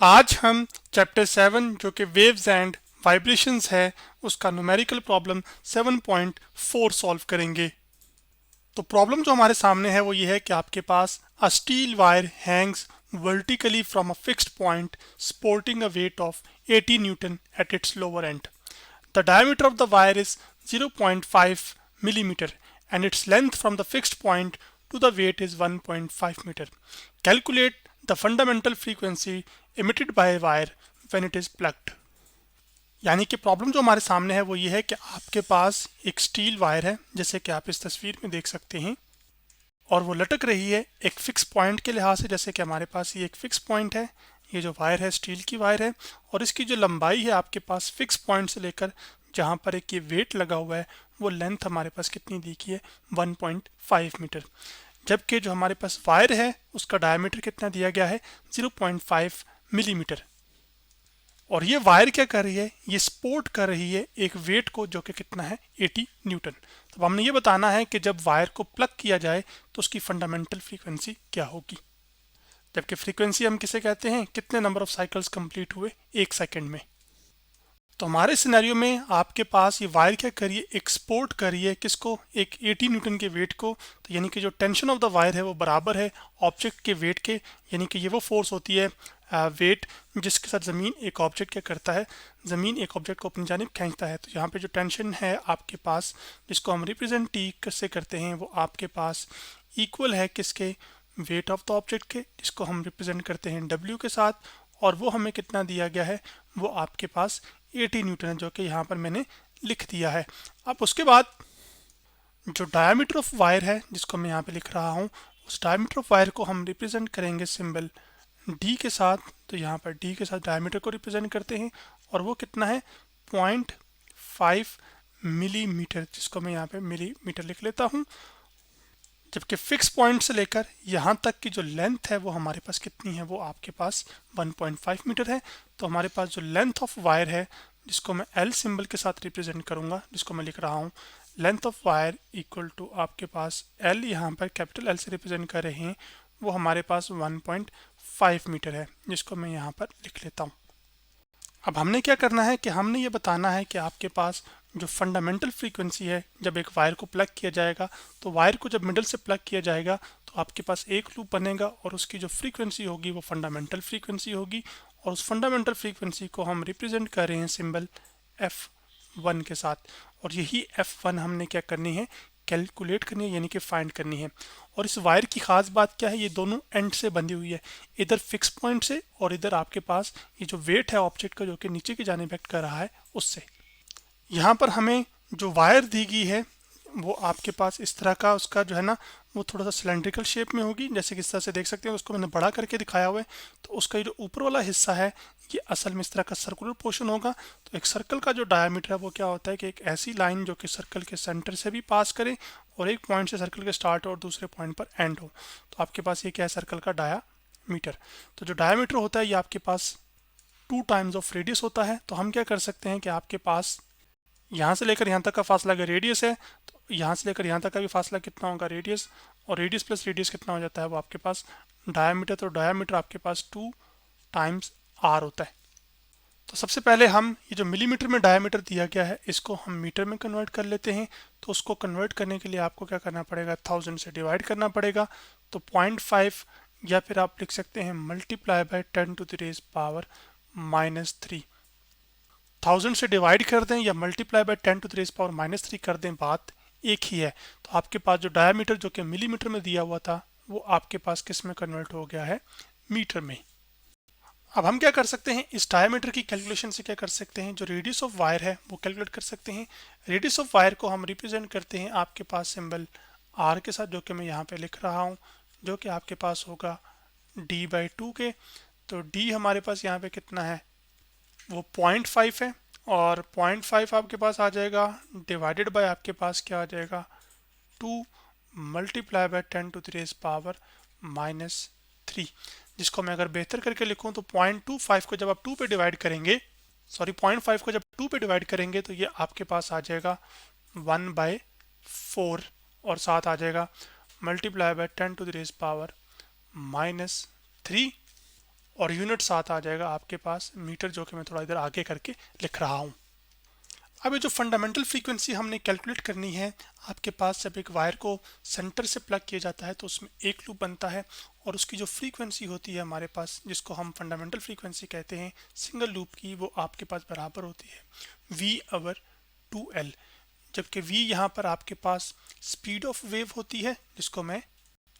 आज हम चैप्टर 7 जो कि वेव्स एंड वाइब्रेशंस है उसका न्यूमेरिकल प्रॉब्लम 7.4 सॉल्व करेंगे। तो प्रॉब्लम जो हमारे सामने है वो ये है कि आपके पास a steel wire hangs vertically from a fixed point sporting a weight of 80 Newton at its lower end. The diameter of the wire is 0.5 millimeter and its length from the fixed point to the weight is 1.5 meter. Calculate the fundamental frequency emitted by a wire when it is plugged. यानी कि problem जो हमारे सामने है वो ये है कि आपके पास एक स्टील वायर है जैसे कि आप इस तस्वीर में देख सकते हैं और वो लटक रही है एक फिक्स पॉइंट के लिहाज से। जैसे कि हमारे पास ये एक फिक्स पॉइंट है, ये जो वायर है स्टील की वायर है और इसकी जो लंबाई है आपके पास फिक्स पॉइंट से लेकर जहाँ पर एक ये वेट लगा हुआ है वो लेंथ हमारे पास कितनी दी गई है 1.5 मीटर। जबकि जो हमारे पास वायर है उसका डायमीटर कितना दिया गया है 0.5 मिलीमीटर। और ये वायर क्या कर रही है, ये सपोर्ट कर रही है एक वेट को जो कि कितना है 80 न्यूटन। तो हमने ये बताना है कि जब वायर को प्लग किया जाए तो उसकी फंडामेंटल फ्रीक्वेंसी क्या होगी। जबकि फ्रीक्वेंसी हम किसे कहते हैं, कितने नंबर ऑफ साइकिल्स कंप्लीट हुए एक सेकंड में। तो हमारे सिनेरियो में आपके पास ये वायर क्या करिए, एक्सपोर्ट करिए किसको, एक 80 न्यूटन के वेट को। तो यानी कि जो टेंशन ऑफ द वायर है वो बराबर है ऑब्जेक्ट के वेट के। यानी कि ये वो फोर्स होती है वेट जिसके साथ ज़मीन एक ऑब्जेक्ट क्या करता है, ज़मीन एक ऑब्जेक्ट को अपनी जानिब खींचता है। तो यहाँ पे जो टेंशन है आपके पास जिसको हम रिप्रेजेंट टी से करते हैं वो आपके पास इक्वल है किसके, वेट ऑफ द ऑब्जेक्ट के, जिसको हम रिप्रेजेंट करते हैं डब्ल्यू के साथ। और वो हमें कितना दिया गया है, वो आपके पास 80 न्यूटन है जो कि यहाँ पर मैंने लिख दिया है। अब उसके बाद जो डायमीटर ऑफ वायर है जिसको मैं यहाँ पे लिख रहा हूँ, उस डायमीटर ऑफ वायर को हम रिप्रेजेंट करेंगे सिंबल डी के साथ। तो यहाँ पर डी के साथ डायमीटर को रिप्रेजेंट करते हैं और वो कितना है 0.5 मिलीमीटर, जिसको मैं यहाँ पे मिलीमीटर लिख लेता हूँ। जबकि फिक्स पॉइंट से लेकर यहाँ तक की जो लेंथ है वो हमारे पास कितनी है, वो आपके पास 1.5 मीटर है। तो हमारे पास जो लेंथ ऑफ वायर है जिसको मैं एल सिंबल के साथ रिप्रेजेंट करूँगा, जिसको मैं लिख रहा हूँ length of wire equal to आपके पास एल, यहाँ पर कैपिटल एल से रिप्रेजेंट कर रहे हैं, वो हमारे पास 1.5 मीटर है, जिसको मैं यहाँ पर लिख लेता हूँ। अब हमने क्या करना है कि हमने ये बताना है कि आपके पास जो फंडामेंटल फ्रीक्वेंसी है जब एक वायर को प्लग किया जाएगा, तो वायर को जब मिडल से प्लग किया जाएगा तो आपके पास एक लूप बनेगा और उसकी जो फ्रीक्वेंसी होगी वो फंडामेंटल फ्रीक्वेंसी होगी। और उस फंडामेंटल फ्रीक्वेंसी को हम रिप्रेजेंट कर रहे हैं सिंबल F1 के साथ। और यही F1 हमने क्या करनी है, कैलकुलेट करनी है, यानी कि फाइंड करनी है। और इस वायर की खास बात क्या है, ये दोनों एंड से बंधी हुई है, इधर फिक्स पॉइंट से और इधर आपके पास ये जो वेट है ऑब्जेक्ट का जो कि नीचे की जानिब एक्ट कर रहा है उससे। यहाँ पर हमें जो वायर दी गई है वो आपके पास इस तरह का उसका जो है ना वो थोड़ा सा सिलेंड्रिकल शेप में होगी, जैसे कि इस तरह से देख सकते हैं। उसको मैंने बड़ा करके दिखाया हुआ है। तो उसका जो ऊपर वाला हिस्सा है ये असल में इस तरह का सर्कुलर पोर्शन होगा। तो एक सर्कल का जो डायमीटर है वो क्या होता है कि एक ऐसी लाइन जो कि सर्कल के सेंटर से भी पास करे और एक पॉइंट से सर्कल के स्टार्ट हो और दूसरे पॉइंट पर एंड हो। तो आपके पास ये क्या है, सर्कल का डायामीटर। तो जो डायामीटर होता है ये आपके पास 2 टाइम्स ऑफ रेडियस होता है। तो हम क्या कर सकते हैं कि आपके पास यहाँ से लेकर यहाँ तक का फासला अगर रेडियस है तो यहाँ से लेकर यहाँ तक का भी फासला कितना होगा, रेडियस। और रेडियस प्लस रेडियस कितना हो जाता है, वो आपके पास डायमीटर। तो डायमीटर आपके पास 2 टाइम्स आर होता है। तो सबसे पहले हम ये जो मिलीमीटर में डायमीटर दिया गया है इसको हम मीटर में कन्वर्ट कर लेते हैं। तो उसको कन्वर्ट करने के लिए आपको क्या करना पड़ेगा, 1000 से डिवाइड करना पड़ेगा। तो 0.5 या फिर आप लिख सकते हैं multiply by 10 to the raise power -3। 1000 से डिवाइड कर दें या multiply by 10 to the raise power -3 कर दें, बात एक ही है। तो आपके पास जो डायमीटर जो कि मिलीमीटर में दिया हुआ था वो आपके पास किस में कन्वर्ट हो गया है, मीटर में। अब हम क्या कर सकते हैं, इस डायमीटर की कैलकुलेशन से क्या कर सकते हैं, जो रेडियस ऑफ वायर है वो कैलकुलेट कर सकते हैं। रेडियस ऑफ वायर को हम रिप्रेजेंट करते हैं आपके पास सिंबल आर के साथ, जो कि मैं यहाँ पे लिख रहा हूँ, जो कि आपके पास होगा d/2 के। तो d हमारे पास यहाँ पे कितना है, वो 0.5 है। और 0.5 आपके पास आ जाएगा डिवाइडेड बाय आपके पास क्या आ जाएगा 2 multiply by 10 to the raise power -3। जिसको मैं अगर बेहतर करके लिखूं तो 0.25 को जब आप 2 पे डिवाइड करेंगे, सॉरी 0.5 को जब 2 पे डिवाइड करेंगे तो ये आपके पास आ जाएगा 1/4 और साथ आ जाएगा multiply by 10 to the raise power -3। और यूनिट साथ आ जाएगा आपके पास मीटर, जो कि मैं थोड़ा इधर आगे करके लिख रहा हूँ। अब ये जो फंडामेंटल फ्रीक्वेंसी हमने कैलकुलेट करनी है, आपके पास जब एक वायर को सेंटर से प्लग किया जाता है तो उसमें एक लूप बनता है और उसकी जो फ्रीक्वेंसी होती है हमारे पास, जिसको हम फंडामेंटल फ्रीक्वेंसी कहते हैं सिंगल लूप की, वो आपके पास बराबर होती है V/2L, जबकि V यहाँ पर आपके पास स्पीड ऑफ वेव होती है, जिसको मैं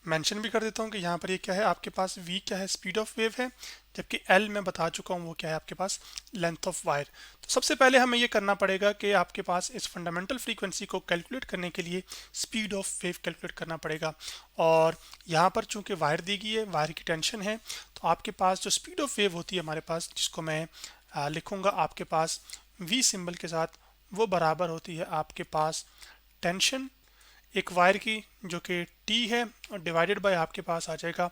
मेंशन भी कर देता हूँ कि यहाँ पर ये क्या है, आपके पास v क्या है, स्पीड ऑफ वेव है, जबकि l मैं बता चुका हूँ वो क्या है, आपके पास लेंथ ऑफ वायर। तो सबसे पहले हमें ये करना पड़ेगा कि आपके पास इस फंडामेंटल फ्रीक्वेंसी को कैलकुलेट करने के लिए स्पीड ऑफ वेव कैलकुलेट करना पड़ेगा। और यहाँ पर चूंकि वायर दी गई है, वायर की टेंशन है, तो आपके पास जो स्पीड ऑफ वेव होती है हमारे पास, जिसको मैं लिखूँगा आपके पास v सिंबल के साथ, वो बराबर होती है आपके पास टेंशन एक वायर की जो कि T है, और डिवाइडेड बाय आपके पास आ जाएगा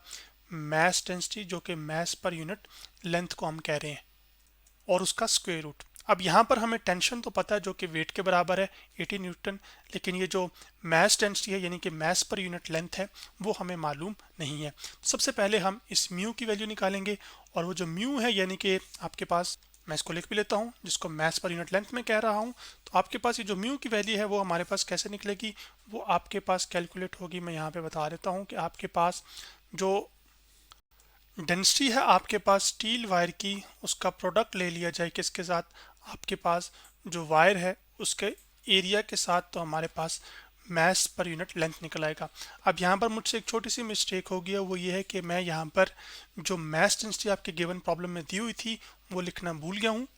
मास डेंसिटी, जो कि मास पर यूनिट लेंथ को हम कह रहे हैं, और उसका स्क्वायर रूट। अब यहाँ पर हमें टेंशन तो पता है जो कि वेट के बराबर है 80 न्यूटन, लेकिन ये जो मास डेंसिटी है यानी कि मास पर यूनिट लेंथ है वो हमें मालूम नहीं है। सबसे पहले हम इस म्यू की वैल्यू निकालेंगे, और वो जो म्यू है यानी कि आपके पास, मैं इसको लिख भी लेता हूँ जिसको मास पर यूनिट लेंथ में कह रहा हूँ, तो आपके पास ये जो म्यू की वैल्यू है वो हमारे पास कैसे निकलेगी, वो आपके पास कैलकुलेट होगी। मैं यहाँ पे बता देता हूँ कि आपके पास जो डेंसिटी है आपके पास स्टील वायर की, उसका प्रोडक्ट ले लिया जाए किसके साथ, आपके पास जो वायर है उसके एरिया के साथ, तो हमारे पास मास पर यूनिट लेंथ निकल आएगा। अब यहाँ पर मुझसे एक छोटी सी मिस्टेक हो गई, वो ये है कि मैं यहाँ पर जो मास डेंसिटी आपके गिवन प्रॉब्लम में दी हुई थी वो लिखना भूल गया हूँ।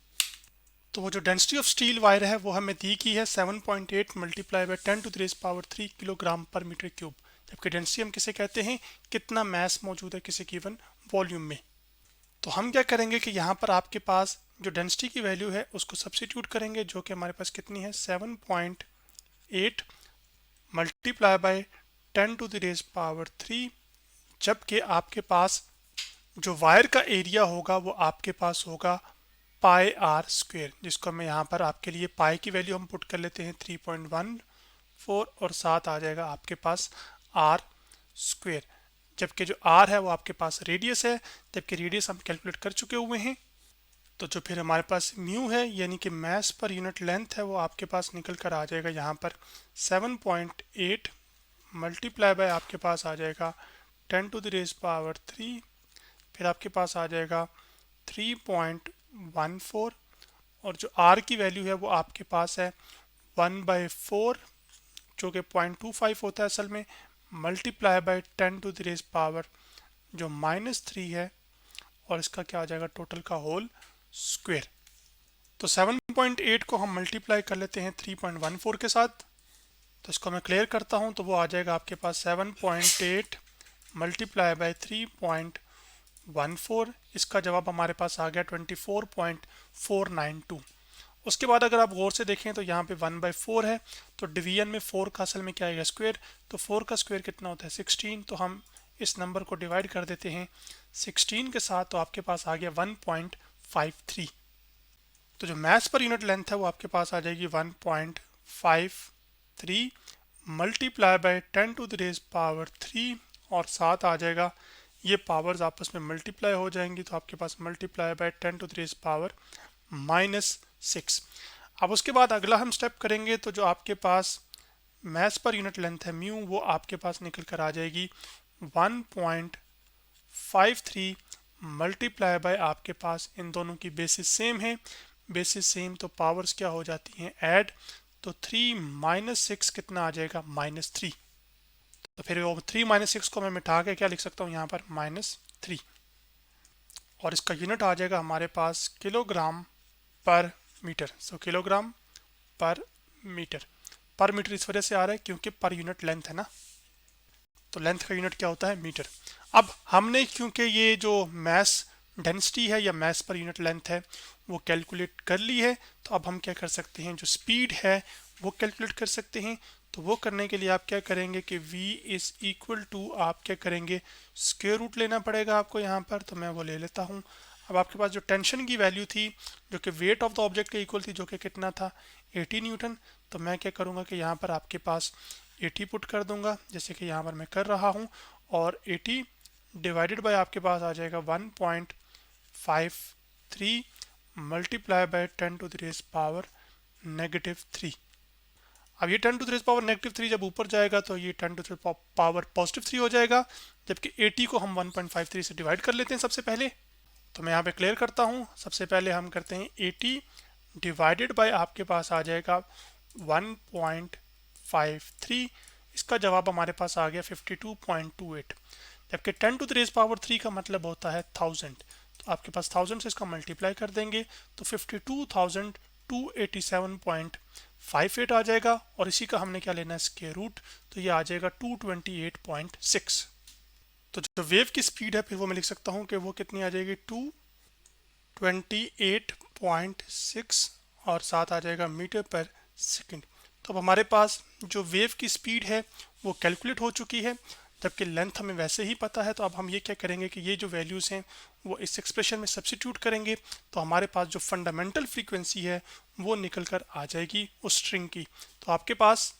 तो वो जो डेंसिटी ऑफ स्टील वायर है वो हमें दी की है 7.8 मल्टीप्लाई बाय 10⁻³ किलोग्राम पर मीटर क्यूब, जबकि डेंसिटी हम किसे कहते हैं, कितना मास मौजूद है किसी गिवन वॉल्यूम में। तो हम क्या करेंगे कि यहाँ पर आपके पास जो डेंसिटी की वैल्यू है उसको सब्स्टिट्यूट करेंगे, जो कि हमारे पास कितनी है, 7.8 मल्टीप्लाई बाय 10⁻³, जबकि आपके पास जो वायर का एरिया होगा वो आपके पास होगा पाई आर स्क्वेयर, जिसको मैं यहाँ पर आपके लिए पाई की वैल्यू हम पुट कर लेते हैं 3.14, और साथ आ जाएगा आपके पास आर स्क्वेयर, जबकि जो आर है वो आपके पास रेडियस है, जबकि रेडियस हम कैलकुलेट कर चुके हुए हैं। तो जो फिर हमारे पास म्यू है यानी कि मास पर यूनिट लेंथ है, वो आपके पास निकल कर आ जाएगा यहाँ पर 7.8 मल्टीप्लाई बाय आपके पास आ जाएगा 10⁻³, फिर आपके पास आ जाएगा 3.14, और जो आर की वैल्यू है वो आपके पास है 1/4, जो कि 0.25 होता है असल में, मल्टीप्लाई बाय 10⁻³ जो -3 है, और इसका क्या आ जाएगा टोटल का होल स्क्वायर। तो 7.8 को हम मल्टीप्लाई कर लेते हैं 3.14 के साथ, तो इसको मैं क्लियर करता हूं, तो वो आ जाएगा आपके पास 7.8 मल्टीप्लाई बाय 3.14, इसका जवाब हमारे पास आ गया 24.492। उसके बाद अगर आप गौर से देखें तो यहाँ पे 1/4 है, तो डिवीजन में 4 का असल में क्या आएगा, स्क्वायर, तो 4 का स्क्वायर कितना होता है 16, तो हम इस नंबर को डिवाइड कर देते हैं 16 के साथ, तो आपके पास आ गया 1.53। तो जो मास पर यूनिट लेंथ है वो आपके पास आ जाएगी 1.53 मल्टीप्लाई बाय 10⁻³, और साथ आ जाएगा ये पावर्स आपस में मल्टीप्लाई हो जाएंगी, तो आपके पास मल्टीप्लाई बाय 10⁻⁻⁻⁶। अब उसके बाद अगला हम स्टेप करेंगे, तो जो आपके पास मास पर यूनिट लेंथ है म्यू, वो आपके पास निकल कर आ जाएगी 1.53 मल्टीप्लाई बाय, आपके पास इन दोनों की बेसिस सेम है, बेसिस सेम तो पावर्स क्या हो जाती हैं ऐड, तो 3 - 6 कितना आ जाएगा -3, तो फिर वो 3 - 6 को मैं मिटा के क्या लिख सकता हूँ यहाँ पर -3, और इसका यूनिट आ जाएगा हमारे पास किलोग्राम पर मीटर। सो किलोग्राम पर मीटर, पर मीटर इस वजह से आ रहा है क्योंकि पर यूनिट लेंथ है ना, तो लेंथ का यूनिट क्या होता है, मीटर। अब हमने क्योंकि ये जो मास डेंसिटी है या मास पर यूनिट लेंथ है वो कैलकुलेट कर ली है, तो अब हम क्या कर सकते हैं, जो स्पीड है वो कैलकुलेट कर सकते हैं। तो वो करने के लिए आप क्या करेंगे कि v इज इक्वल टू, आप क्या करेंगे, स्क्वायर रूट लेना पड़ेगा आपको यहाँ पर, तो मैं वो ले लेता हूँ। अब आपके पास जो टेंशन की वैल्यू थी जो कि वेट ऑफ द ऑब्जेक्ट के इक्वल थी, जो कि कितना था 80 न्यूटन, तो मैं क्या करूँगा कि यहाँ पर आपके पास 80 पुट कर दूंगा, जैसे कि यहाँ पर मैं कर रहा हूँ, और 80 डिवाइडेड बाय आपके पास आ जाएगा 1.53 1.53 multiply by 10 to the raise power -3। अब ये 10 टू द रेज़ पावर -3 जब ऊपर जाएगा तो ये 10 टू द रेज़ पावर +3 हो जाएगा, जबकि 80 को हम 1.53 से डिवाइड कर लेते हैं सबसे पहले। तो मैं यहाँ पे क्लियर करता हूँ। सबसे पहले हम करते हैं 80 डिवाइडेड बाय, आपके पास आ जाएगा 1.53। इसका जवाब हमारे पास आ गया 52.28, जबकि 10 टू द रेज़ पावर 3 का मतलब होता है 1000। तो आपके पास 1000 से इसका मल्टीप्लाई कर देंगे तो 52,287.58 आ जाएगा, और इसी का हमने क्या लेना है, स्क्वायर रूट। तो ये आ जाएगा 228.6। तो जो वेव की स्पीड है फिर वो मैं लिख सकता हूँ कि वो कितनी आ जाएगी, 228.6, और साथ आ जाएगा मीटर पर सेकंड। तो अब हमारे पास जो वेव की स्पीड है वो कैलकुलेट हो चुकी है, जबकि लेंथ हमें वैसे ही पता है। तो अब हम ये क्या करेंगे कि ये जो वैल्यूज़ हैं वो इस एक्सप्रेशन में सब्स्टिट्यूट करेंगे, तो हमारे पास जो फंडामेंटल फ्रीक्वेंसी है वो निकल कर आ जाएगी उस स्ट्रिंग की। तो आपके पास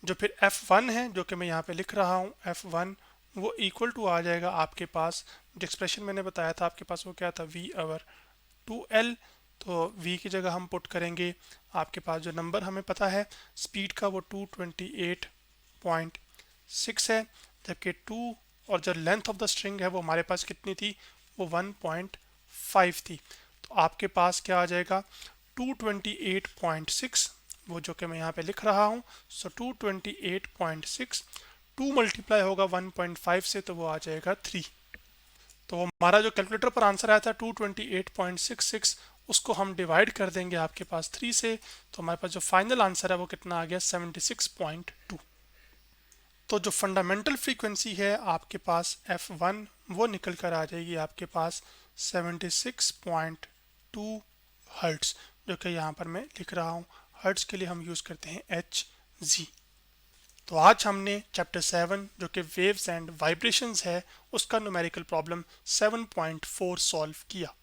जो फिर F1 है, जो कि मैं यहाँ पे लिख रहा हूँ F1, वो इक्वल टू आ जाएगा आपके पास, जो एक्सप्रेशन मैंने बताया था आपके पास वो क्या था, V/2L। तो V की जगह हम पुट करेंगे, आपके पास जो नंबर हमें पता है स्पीड का वो 228.6 है, जबकि 2 और जो लेंथ ऑफ द स्ट्रिंग है वो हमारे पास कितनी थी, वो 1.5 थी। तो आपके पास क्या आ जाएगा, 228.6, वो जो कि मैं यहाँ पे लिख रहा हूँ। सो 228.6, 2 मल्टीप्लाई होगा 1.5 से तो वो आ जाएगा 3। तो हमारा जो कैलकुलेटर पर आंसर आया था 228.66, उसको हम डिवाइड कर देंगे आपके पास 3 से, तो हमारे पास जो फाइनल आंसर है वो कितना आ गया, 76.2। तो जो फंडामेंटल फ्रीक्वेंसी है आपके पास F1, वो निकल कर आ जाएगी आपके पास 76.2 हर्ट्स, जो कि यहाँ पर मैं लिख रहा हूँ। हर्ट्स के लिए हम यूज़ करते हैं Hz। तो आज हमने चैप्टर 7 जो कि वेव्स एंड वाइब्रेशंस है उसका न्यूमेरिकल प्रॉब्लम 7.4 सॉल्व किया।